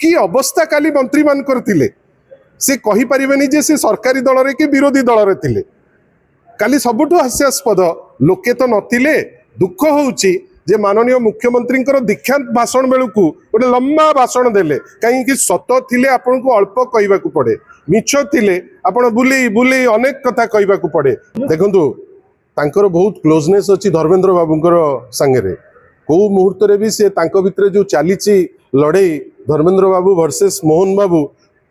कि अवस्था काली मंत्री मान करथिले से कहि परिबेनी जे से सरकारी दल रे कि विरोधी दल रे थिले काली सबुठु हास्यास्पद लोके तो नथिले दुख होउची जे माननीय मुख्यमंत्री दीक्षांत भाषण बेलू गोटे लंबा भाषण देले कहीं सत थिले आपन को अल्प कहवा पड़े मिछ थिले आपण बुली बुली अनेक कथा कहवा पड़े देखंतु तांकर बहुत क्लोजनेस अच्छी धर्मेंद्र बाबूंकर सांगे कौ मुहूर्त भी सी भितर जो चली लड़े धर्मेंद्र बाबू वर्सेस मोहन बाबू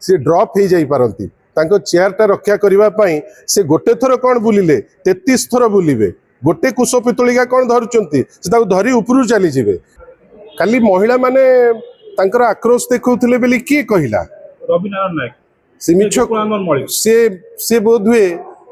सी ड्रॉप हो जाई पारंती चेयरटा रक्षा करने से गोटे थर कौन बुलिले 33 थर बुलिबे गोटे कुश पितुलिका कौन धरुचंती से धरी उपरू चली जिवे खाली महिला माने तांकर आक्रोश देखौथिले बेली किए कहिला रविनारायण नायक से मिछ से बोधवे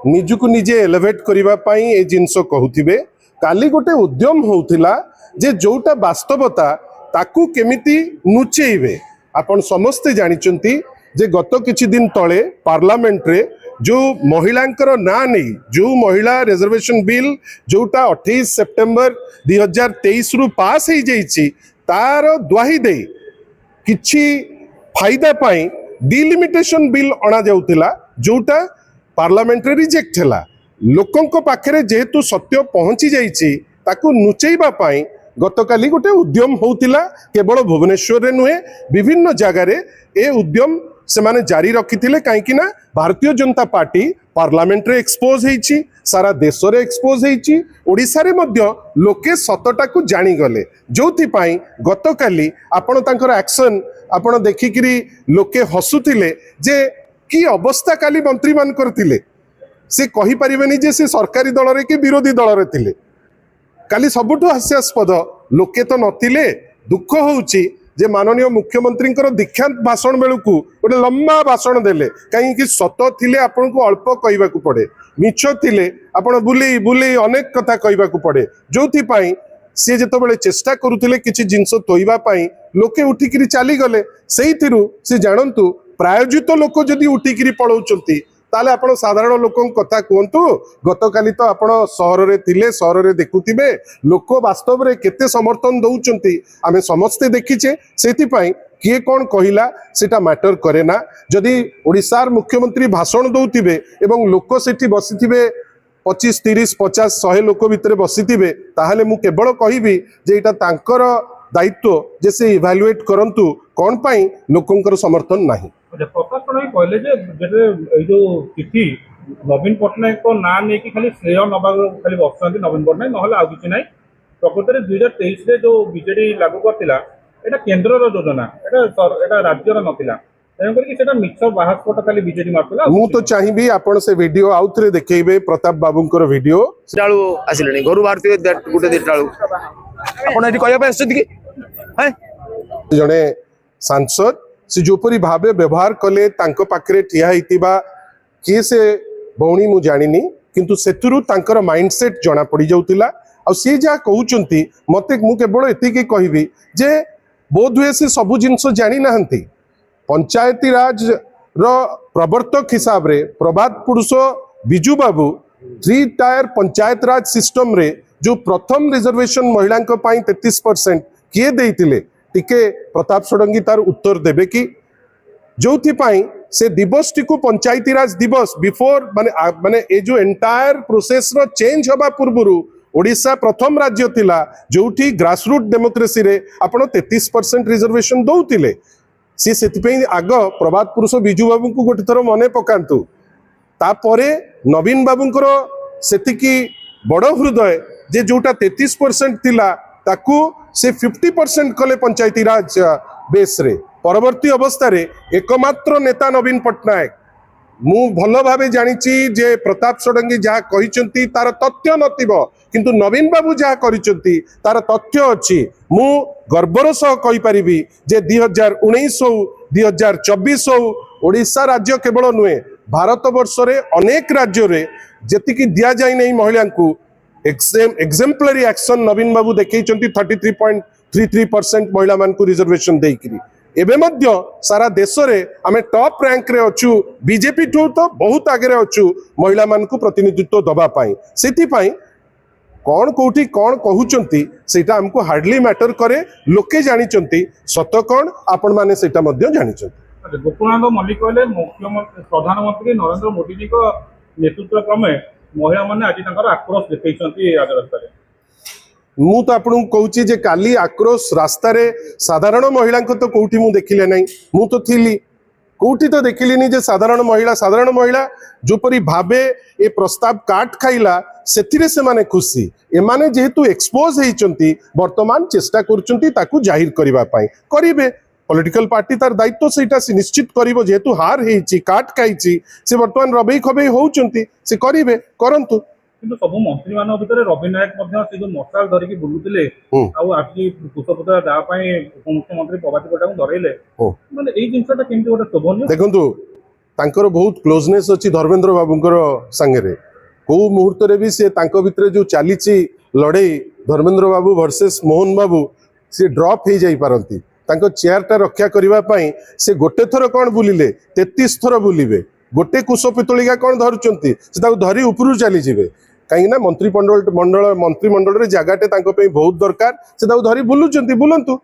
निजुक निजे एलिवेट करिबा पई ए जिंस कहउथिबे काली गोटे उद्यम होउथिला जे जोटा वास्तवता ताकू केमिति नुचेइबे आपण समस्ते जानिचंती जे गत किछि दिन तळे पार्लियामेंट रे जो महिलांकर ना नहीं जो महिला रिजर्वेशन बिल जोटा 28 सेप्टेम्बर 2023 रु पास हो जाइछि तार द्वाही दे किछि फायदा पाई डिलिमिटेशन बिल अणा जाउतिला जोटा पार्लियामेंट रे रिजेक्ट हैला लोकंक पाखरे जेहेतु सत्य पहुंची जाइछि ताकू नुचैबा पाई गतकाली गोटे उद्यम होउतिला केवल भुवनेश्वर रे नुहे विभिन्न जगह रे ए उद्यम से माने जारी रखिथिले कहीं ना भारतीय जनता पार्टी पार्लियामेंट रे एक्सपोज होईछि सारा देश रे एक्सपोज होईछि ओडिसा रे मध्य लोके सतटा को जानी गले जोथि पाई गतकाली आपण तांकर एक्शन आपण देखिकरी लोके हसुथिले जे की अवस्था काली मंत्री मान करथिले से कहि परिबेनी जे से सरकारी दल रे कि विरोधी दल रे थिले काली सबुठु हास्यास्पद लोके तो नथिले दुख होउछि जे माननीय मुख्यमंत्री दीक्षांत भाषण बेलू गोटे लंबा भाषण देले कहीं सत थिले आपन को अल्प कहवा पड़े मिछ थिले आपण बुली बुली अनेक कथा कहवा पड़े जोथि पाई सी जिते चेष्टा करुले किसी जिनस तोइबा पाई लोके उठिकी चली गले से जानतु प्रायोजित लोक जदि उठिकी पलाउंट ताले आपण साधारण लोक कथा कहतु गतकाली तो आपण सहर रे थिले सहर रे देखुथिबे लोक वास्तव रे केते समर्थन दउचंती आमे समस्ते देखिचे सेति पई किए कौन कहिला सेटा मैटर करे ना जदि ओडिसार मुख्यमंत्री भाषण दउथिबे एवं लोक सेठी बसिथिबे 25 30 50 100 लोक भितरे बसिथिबे ताहाले मु केवल कहिबी जे एटा तांकर दायित्व जे से इवैल्यूएट करंतु कौन पई लोकंकर समर्थन नाही प्रशासन कहले जो चिठी नवीन पट्टनायक को ना नहीं कि खाली श्रेय नवा खाली बसुँच नवीन पट्टनायक ना आउ कि ना प्रकृत में 2023 रे जो बीजेडी लागू करथिला एटा केंद्र योजना एटा राज्यर नथिला मिक्स बाहास्पट खाली बीजेडी मारथिला मु तो चाहिबी आपण से वीडियो आउथरे देखैबे प्रताप बाबूंकर वीडियो डाळू आसिलेनी घरु भारतीय गुटे दिन डाळू आपण एटी कहया आछथि कि है जणे सांसद से जोपरी भावे व्यवहार कले तांको पाखरे ठिया हितिबा किए से भौणी मु जानिनी किंतु सेतुरु तांकर माइंडसेट जना पड़ी जाउतिला आ से जा कहउचंती मते मु केवल एतिकी कहबी जे बोधवे से सबु जिंस जानि नाहंती पंचायती राज रो प्रवर्तक हिसाब रे प्रभात पुरुष बिजू बाबू 3 टायर पंचायत राज सिस्टम रे जो प्रथम रिजर्वेशन महिला 33% किए देइतिले टिके प्रताप षडंगी तार उत्तर देबे कि जोथि पाई से दिवस टिकु पंचायती राज दिवस बिफोर माने ए जो एंटायर प्रोसेस रो चेंज होबा पूर्वरु ओडिशा प्रथम राज्य थिला जोठी ग्रासरूट डेमोक्रेसी रे आपण 33% रिजर्वेशन दउतिले सी सेति आग प्रभात पुरुष बिजू बाबू को गोटे थर मने पकांतु तापरे नवीन बाबूंकर सेतिकी बड़ हृदय जे जोटा 33% थिला ताकू से 50% कले पंचायती राज बेस रे परवर्ती अवस्था रे एकमात्र नेता नवीन पट्टनायक मु भल भावे जानिची जे प्रताप षडंगी जहा कहिचंती तार तथ्य नथिबो किंतु नवीन बाबू जहा करिचंती तार तथ्य अछि मु गर्वर सह कहि परिबी जे 2019 हो 2024 हो ओडिशा राज्य केवल नुहे भारत वर्ष रे अनेक राज्य रे जेतिकी दिया जाय नै महिला को एक्जेम्पलरी एक्शन नवीन बाबू देखई 33.33% महिला मान को रिजर्वेशन देकरी एबे मध्य सारा देश रे आमे टॉप रैंक रे अछु बीजेपी ठू तो बहुत आगे रे अछु महिला मान को प्रतिनिधित्व दबा पाई सेति पाई कौन कौटी कौन कहउचंती सेटा हमको हार्डली मैटर करे लोके जानिचंती सत कौन आपण माने सेटा मध्य जानिचंती। गोकुलानंद मल्लिक कहले मुख्यमंत्री प्रधानमंत्री नरेंद्र मोदी जी को नेतृत्व क्रमे महिला माने आज तंकर आक्रोश देखैछंती राजरास्ता रे। मु तो आपन कहूची जे काली आक्रोश रास्ता रे साधारण महिला को तो कोठी मु देखिले नहीं मु तो थिली कोठी तो देखिलिनी जे साधारण महिला जोपरी भाबे ए प्रस्ताव काट खाइला सेथिरे से माने खुशी एमाने जेहेतु एक्सपोज हेइचंती वर्तमान चेष्टा करचंती ताकू जाहिर करिबा पई करिवे पॉलिटिकल पार्टी तार दायित्व सेटा निश्चित करिवो जेहेतु हार हेइची काट खाइची से वर्तमान रबई खबई होउचंती से करिवे करंतु किंतु सब मंत्री मान भितर रवि नायक से जो मशाल धरिकी बुलुले आज कुशपुतला दा उपमुख्यमंत्री प्रभाती पटा धरइले माने एई जिनसटा केमती गोटे शोभनीय देखंतु तांकर बहुत क्लोजनेस अछि धर्मेंद्र बाबूंकर संगे को मुहूर्त रे भी से तांको भितरे जो चलीची लड़ाई धर्मेंद्र बाबू वर्सेस मोहन बाबू से ड्रॉप हो जाई पारंती तांको चेयर टा रक्षा करबा पई से गोटे थर कोन बुलिले 33 थर बुलिबे गोटे कुश पितलिका कोन धरुचंती से ताको धरी उपरु चली जिवे कहीं ना मंत्रिमंडल रे जगाटे तांको पे बहुत दरकार से ताको धरी बुलुचंती बुलंतु।